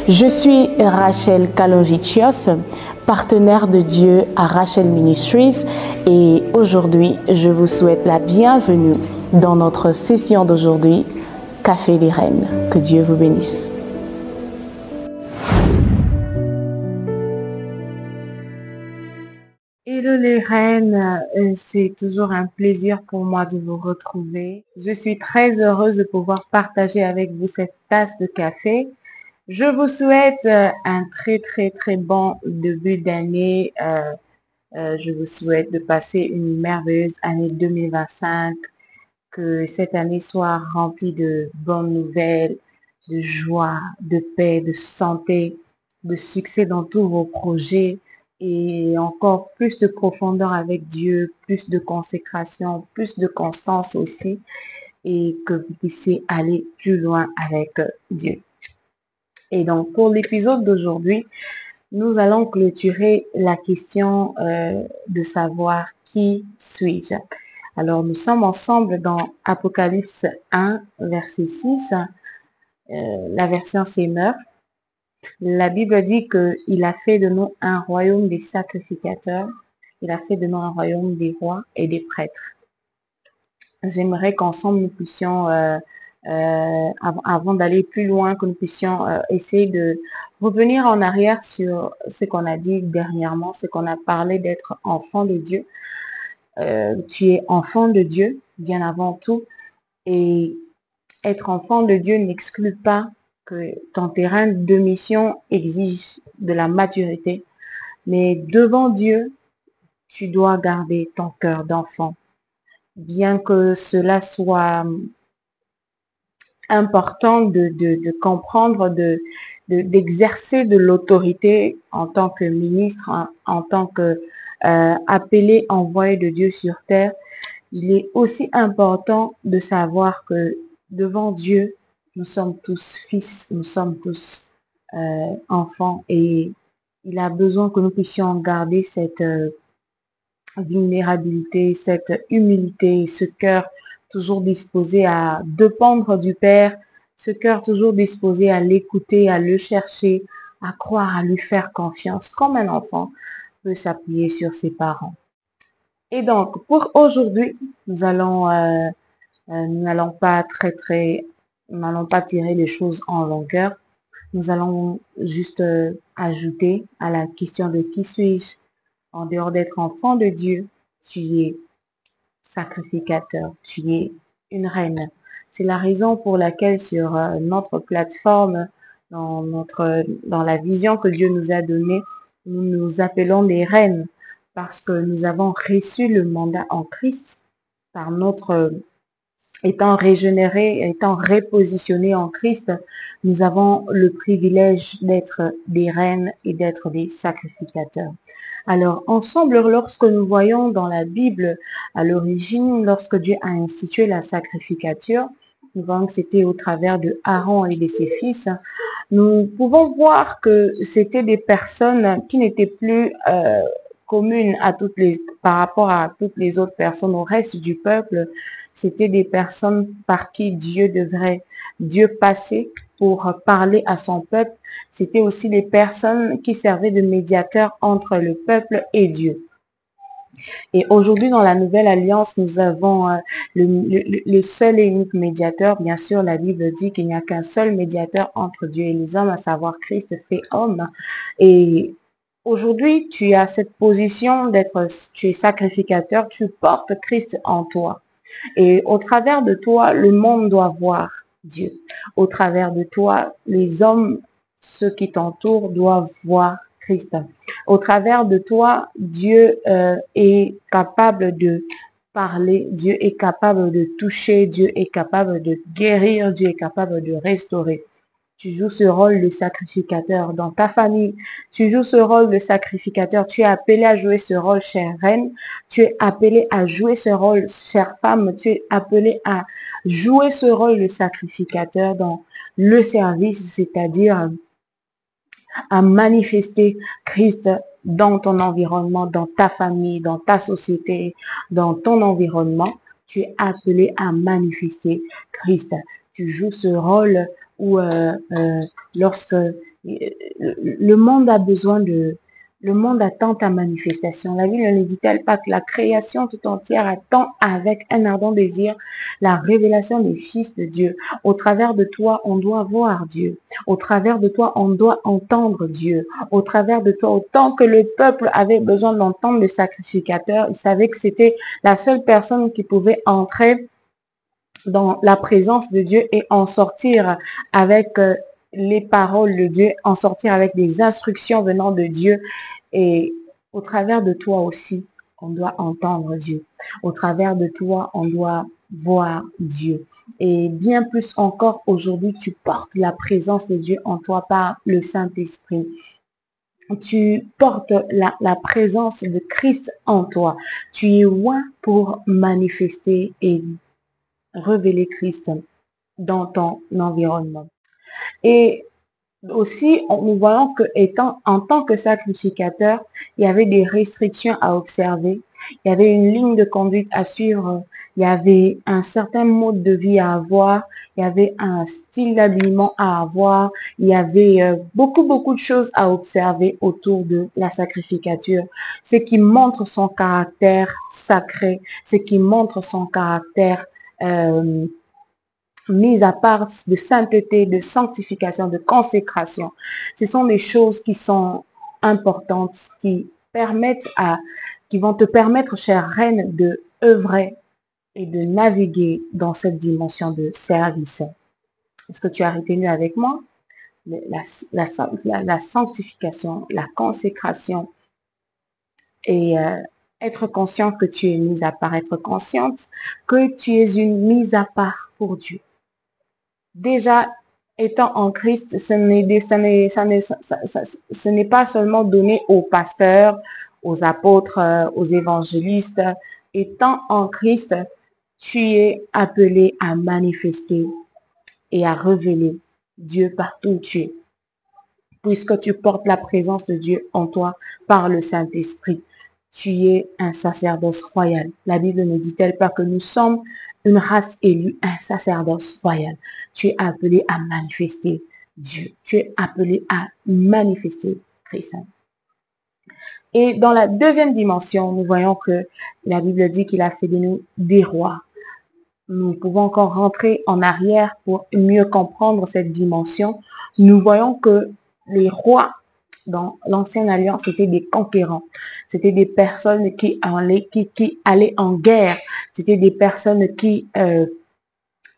Je suis Rachel Kalonvicios, partenaire de Dieu à Rachel Ministries, et aujourd'hui, je vous souhaite la bienvenue dans notre session d'aujourd'hui, Café des Reines. Que Dieu vous bénisse. Hello les reines, c'est toujours un plaisir pour moi de vous retrouver. Je suis très heureuse de pouvoir partager avec vous cette tasse de café. Je vous souhaite un très bon début d'année. Je vous souhaite de passer une merveilleuse année 2025, que cette année soit remplie de bonnes nouvelles, de joie, de paix, de santé, de succès dans tous vos projets et encore plus de profondeur avec Dieu, plus de consécration, plus de constance aussi, et que vous puissiez aller plus loin avec Dieu. Et donc, pour l'épisode d'aujourd'hui, nous allons clôturer la question de savoir qui suis-je. Alors, nous sommes ensemble dans Apocalypse 1, verset 6, la version Semeur. La Bible dit qu'il a fait de nous un royaume des sacrificateurs, il a fait de nous un royaume des rois et des prêtres. J'aimerais qu'ensemble nous puissions, avant d'aller plus loin, que nous puissions essayer de revenir en arrière sur ce qu'on a dit dernièrement, ce qu'on a parlé d'être enfant de Dieu. Tu es enfant de Dieu, bien avant tout, et être enfant de Dieu n'exclut pas que ton terrain de mission exige de la maturité, mais devant Dieu, tu dois garder ton cœur d'enfant. Bien que cela soit important de comprendre, d'exercer de l'autorité en tant que ministre, en tant que appelé, envoyé de Dieu sur terre, il est aussi important de savoir que devant Dieu, nous sommes tous fils, nous sommes tous enfants, et il a besoin que nous puissions garder cette vulnérabilité, cette humilité, ce cœur toujours disposé à dépendre du Père, ce cœur toujours disposé à l'écouter, à le chercher, à croire, à lui faire confiance, comme un enfant peut s'appuyer sur ses parents. Et donc, pour aujourd'hui, nous n'allons pas tirer les choses en longueur. Nous allons juste ajouter à la question de qui suis-je. En dehors d'être enfant de Dieu, tu es sacrificateur, tu es une reine. C'est la raison pour laquelle sur notre plateforme, dans la vision que Dieu nous a donnée, nous nous appelons des reines, parce que nous avons reçu le mandat en Christ par notre étant régénérés, étant repositionnés en Christ. Nous avons le privilège d'être des reines et d'être des sacrificateurs. Alors, ensemble, lorsque nous voyons dans la Bible, à l'origine, lorsque Dieu a institué la sacrificature, nous voyons que c'était au travers de Aaron et de ses fils. Nous pouvons voir que c'était des personnes qui n'étaient plus communes par rapport à toutes les autres personnes, au reste du peuple. C'était des personnes par qui Dieu passait pour parler à son peuple. C'était aussi des personnes qui servaient de médiateurs entre le peuple et Dieu. Et aujourd'hui, dans la Nouvelle Alliance, nous avons le seul et unique médiateur. Bien sûr, la Bible dit qu'il n'y a qu'un seul médiateur entre Dieu et les hommes, à savoir Christ fait homme. Et aujourd'hui, tu as cette position tu es sacrificateur, tu portes Christ en toi. Et au travers de toi, le monde doit voir Dieu. Au travers de toi, les hommes, ceux qui t'entourent, doivent voir Christ. Au travers de toi, Dieu est capable de parler, Dieu est capable de toucher, Dieu est capable de guérir, Dieu est capable de restaurer. Tu joues ce rôle de sacrificateur dans ta famille. Tu joues ce rôle de sacrificateur. Tu es appelé à jouer ce rôle, chère reine. Tu es appelé à jouer ce rôle, chère femme. Tu es appelé à jouer ce rôle de sacrificateur dans le service, c'est-à-dire à manifester Christ dans ton environnement, dans ta famille, dans ta société, dans ton environnement. Tu es appelé à manifester Christ. Tu joues ce rôle où lorsque Le monde a besoin de... Le monde attend ta manifestation. La Bible ne dit-elle pas que la création tout entière attend avec un ardent désir la révélation des fils de Dieu. Au travers de toi, on doit voir Dieu. Au travers de toi, on doit entendre Dieu. Au travers de toi, autant que le peuple avait besoin d'entendre le sacrificateur, il savait que c'était la seule personne qui pouvait entrer dans la présence de Dieu et en sortir avec les paroles de Dieu, en sortir avec des instructions venant de Dieu. Et au travers de toi aussi, on doit entendre Dieu. Au travers de toi, on doit voir Dieu. Et bien plus encore, aujourd'hui, tu portes la présence de Dieu en toi par le Saint-Esprit. Tu portes la présence de Christ en toi. Tu es loin pour manifester et révéler Christ dans ton environnement. Et aussi, nous voyons que en tant que sacrificateur, il y avait des restrictions à observer. Il y avait une ligne de conduite à suivre. Il y avait un certain mode de vie à avoir. Il y avait un style d'habillement à avoir. Il y avait beaucoup de choses à observer autour de la sacrificature. Ce qui montre son caractère sacré, ce qui montre son caractère mis à part de sainteté, de sanctification, de consécration. Ce sont des choses qui sont importantes, qui vont te permettre, chère reine, de œuvrer et de naviguer dans cette dimension de service. Est-ce que tu as retenu avec moi? La sanctification, la consécration et être conscient que tu es mise à part, être consciente que tu es une mise à part pour Dieu. Déjà, étant en Christ, ce n'est pas seulement donné aux pasteurs, aux apôtres, aux évangélistes. Étant en Christ, tu es appelé à manifester et à révéler Dieu partout où tu es, puisque tu portes la présence de Dieu en toi par le Saint-Esprit. Tu es un sacerdoce royal. La Bible ne dit-elle pas que nous sommes une race élue, un sacerdoce royal? Tu es appelé à manifester Dieu. Tu es appelé à manifester Christ. Et dans la deuxième dimension, nous voyons que la Bible dit qu'il a fait de nous des rois. Nous pouvons encore rentrer en arrière pour mieux comprendre cette dimension. Nous voyons que les rois dans l'ancienne alliance, c'était des conquérants. C'était des personnes qui allaient en guerre. C'était des personnes qui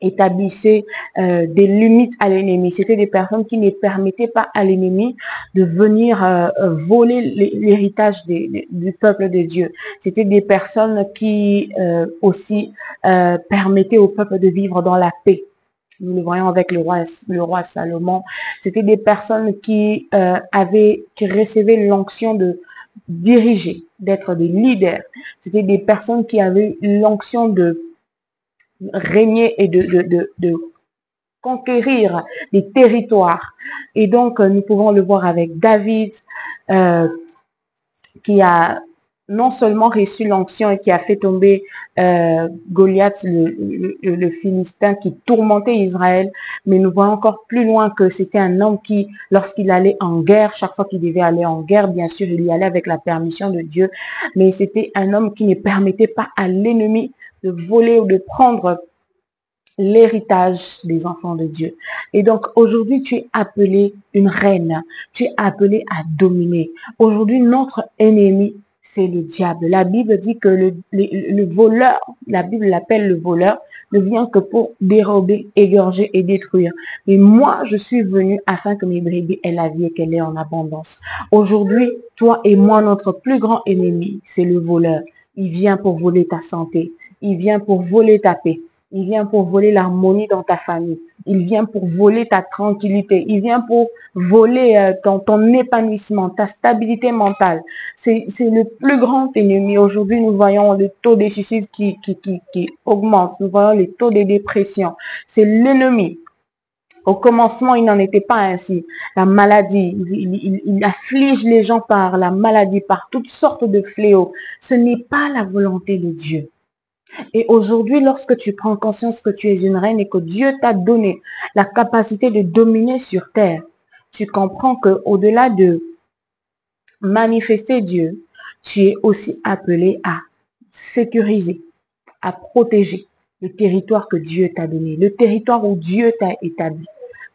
établissaient des limites à l'ennemi. C'était des personnes qui ne permettaient pas à l'ennemi de venir voler l'héritage du peuple de Dieu. C'était des personnes qui aussi permettaient au peuple de vivre dans la paix. Nous le voyons avec le roi Salomon. C'était des personnes qui recevaient l'onction de diriger, d'être des leaders. C'était des personnes qui avaient l'onction de régner et de conquérir des territoires. Et donc, nous pouvons le voir avec David, qui a non seulement reçu l'onction et qui a fait tomber Goliath, le Philistin qui tourmentait Israël, mais nous voyons encore plus loin que c'était un homme qui, lorsqu'il allait en guerre, chaque fois qu'il devait aller en guerre, bien sûr, il y allait avec la permission de Dieu, mais c'était un homme qui ne permettait pas à l'ennemi de voler ou de prendre l'héritage des enfants de Dieu. Et donc, aujourd'hui, tu es appelé une reine. Tu es appelé à dominer. Aujourd'hui, notre ennemi, c'est le diable. La Bible dit que le voleur, la Bible l'appelle le voleur, ne vient que pour dérober, égorger et détruire. Mais moi, je suis venu afin que mes brebis aient la vie et qu'elle ait en abondance. Aujourd'hui, toi et moi, notre plus grand ennemi, c'est le voleur. Il vient pour voler ta santé. Il vient pour voler ta paix. Il vient pour voler l'harmonie dans ta famille. Il vient pour voler ta tranquillité. Il vient pour voler ton épanouissement, ta stabilité mentale. C'est le plus grand ennemi. Aujourd'hui, nous voyons le taux des suicides qui augmente. Nous voyons les taux de dépression. C'est l'ennemi. Au commencement, il n'en était pas ainsi. La maladie, il afflige les gens par la maladie, par toutes sortes de fléaux. Ce n'est pas la volonté de Dieu. Et aujourd'hui, lorsque tu prends conscience que tu es une reine et que Dieu t'a donné la capacité de dominer sur terre, tu comprends que au-delà de manifester Dieu, tu es aussi appelé à sécuriser, à protéger le territoire que Dieu t'a donné, le territoire où Dieu t'a établi.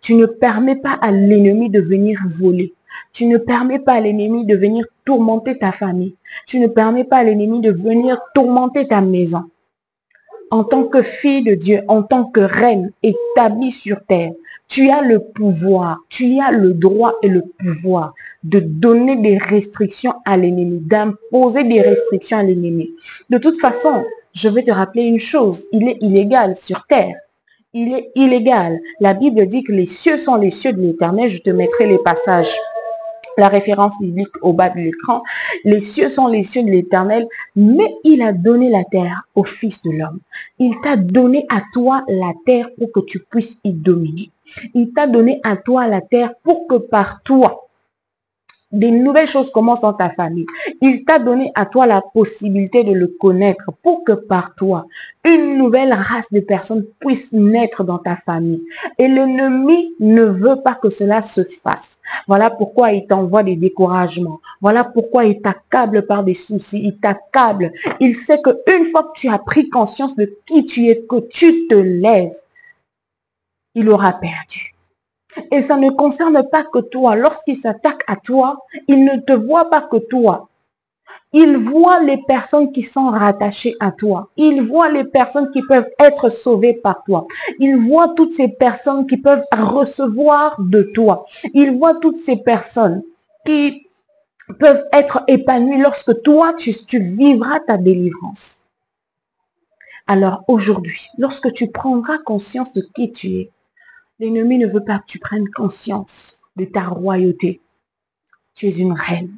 Tu ne permets pas à l'ennemi de venir voler. Tu ne permets pas à l'ennemi de venir tourmenter ta famille. Tu ne permets pas à l'ennemi de venir tourmenter ta maison. En tant que fille de Dieu, en tant que reine établie sur terre, tu as le pouvoir, tu as le droit et le pouvoir de donner des restrictions à l'ennemi, d'imposer des restrictions à l'ennemi. De toute façon, je vais te rappeler une chose, il est illégal sur terre. Il est illégal. La Bible dit que les cieux sont les cieux de l'Éternel. Je te mettrai les passages, la référence biblique au bas de l'écran. Les cieux sont les cieux de l'Éternel, mais il a donné la terre au Fils de l'homme. Il t'a donné à toi la terre pour que tu puisses y dominer. Il t'a donné à toi la terre pour que par toi, des nouvelles choses commencent dans ta famille. Il t'a donné à toi la possibilité de le connaître pour que par toi, une nouvelle race de personnes puisse naître dans ta famille. Et l'ennemi ne veut pas que cela se fasse. Voilà pourquoi il t'envoie des découragements. Voilà pourquoi il t'accable par des soucis. Il t'accable. Il sait qu'une fois que tu as pris conscience de qui tu es, que tu te lèves, il aura perdu. Et ça ne concerne pas que toi. Lorsqu'il s'attaque à toi, il ne te voit pas que toi. Il voit les personnes qui sont rattachées à toi. Il voit les personnes qui peuvent être sauvées par toi. Il voit toutes ces personnes qui peuvent recevoir de toi. Il voit toutes ces personnes qui peuvent être épanouies lorsque toi, tu vivras ta délivrance. Alors aujourd'hui, lorsque tu prendras conscience de qui tu es, l'ennemi ne veut pas que tu prennes conscience de ta royauté. Tu es une reine.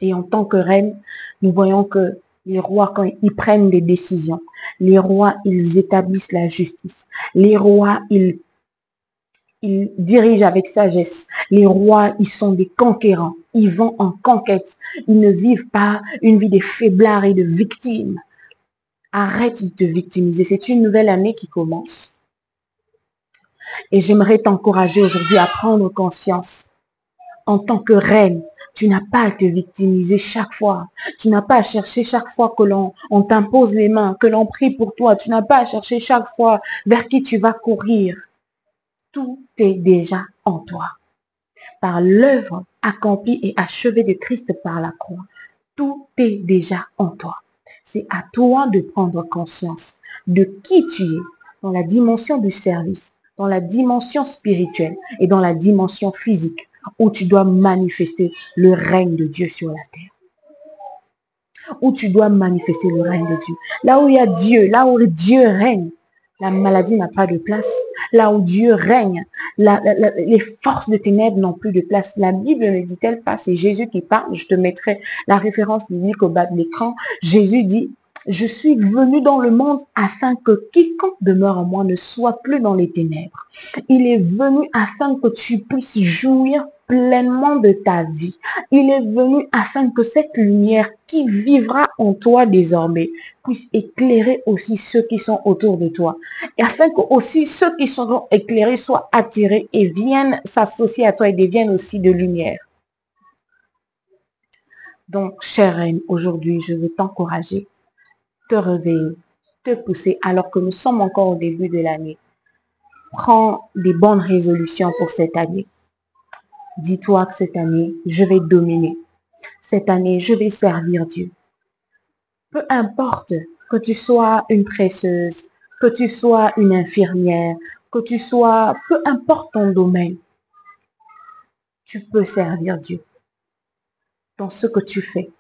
Et en tant que reine, nous voyons que les rois, quand ils prennent des décisions, les rois, ils établissent la justice. Les rois, ils dirigent avec sagesse. Les rois, ils sont des conquérants. Ils vont en conquête. Ils ne vivent pas une vie de faiblards et de victimes. Arrête de te victimiser. C'est une nouvelle année qui commence. Et j'aimerais t'encourager aujourd'hui à prendre conscience. En tant que reine, tu n'as pas à te victimiser chaque fois. Tu n'as pas à chercher chaque fois que l'on t'impose les mains, que l'on prie pour toi. Tu n'as pas à chercher chaque fois vers qui tu vas courir. Tout est déjà en toi. Par l'œuvre accomplie et achevée de Christ par la croix, tout est déjà en toi. C'est à toi de prendre conscience de qui tu es dans la dimension du service, dans la dimension spirituelle et dans la dimension physique où tu dois manifester le règne de Dieu sur la terre. Où tu dois manifester le règne de Dieu. Là où il y a Dieu, là où Dieu règne, la maladie n'a pas de place. Là où Dieu règne, les forces de ténèbres n'ont plus de place. La Bible ne dit-elle pas, c'est Jésus qui parle. Je te mettrai la référence biblique au bas de l'écran. Jésus dit, je suis venu dans le monde afin que quiconque demeure en moi ne soit plus dans les ténèbres. Il est venu afin que tu puisses jouir pleinement de ta vie. Il est venu afin que cette lumière qui vivra en toi désormais puisse éclairer aussi ceux qui sont autour de toi. Et afin que aussi ceux qui seront éclairés soient attirés et viennent s'associer à toi et deviennent aussi de lumière. Donc, chère reine, aujourd'hui, je veux t'encourager, te réveiller, te pousser alors que nous sommes encore au début de l'année. Prends des bonnes résolutions pour cette année. Dis-toi que cette année, je vais dominer. Cette année, je vais servir Dieu. Peu importe que tu sois une tresseuse, que tu sois une infirmière, que tu sois, peu importe ton domaine, tu peux servir Dieu. Dans ce que tu fais,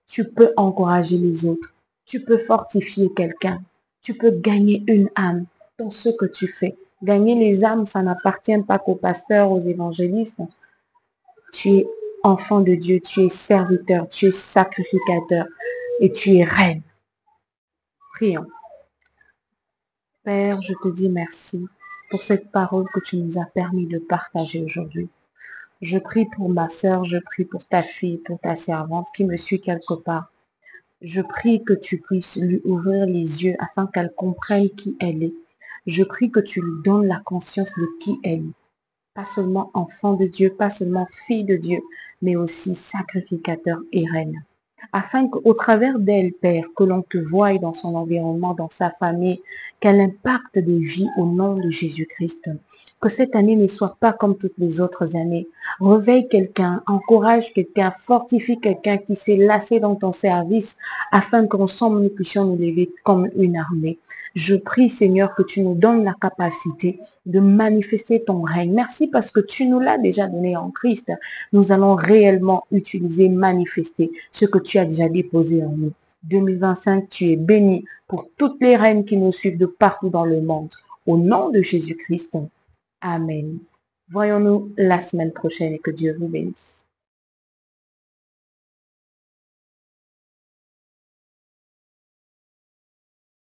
tu peux encourager les autres, tu peux fortifier quelqu'un, tu peux gagner une âme dans ce que tu fais. Gagner les âmes, ça n'appartient pas qu'aux pasteurs, aux évangélistes. Tu es enfant de Dieu, tu es serviteur, tu es sacrificateur et tu es reine. Prions. Père, je te dis merci pour cette parole que tu nous as permis de partager aujourd'hui. Je prie pour ma sœur, je prie pour ta fille, pour ta servante qui me suit quelque part. Je prie que tu puisses lui ouvrir les yeux afin qu'elle comprenne qui elle est. Je prie que tu lui donnes la conscience de qui elle est. pas seulement enfant de Dieu, pas seulement fille de Dieu, mais aussi sacrificateur et reine. Afin qu'au travers d'elle, Père, que l'on te voie dans son environnement, dans sa famille, qu'elle impacte des vies au nom de Jésus-Christ. Que cette année ne soit pas comme toutes les autres années. Réveille quelqu'un, encourage quelqu'un, fortifie quelqu'un qui s'est lassé dans ton service, afin qu'ensemble nous puissions nous lever comme une armée. Je prie, Seigneur, que tu nous donnes la capacité de manifester ton règne. Merci parce que tu nous l'as déjà donné en Christ. Nous allons réellement utiliser, manifester ce que tu as déjà déposé en nous. 2025, tu es béni pour toutes les reines qui nous suivent de partout dans le monde. Au nom de Jésus-Christ. Amen. Voyons-nous la semaine prochaine et que Dieu vous bénisse.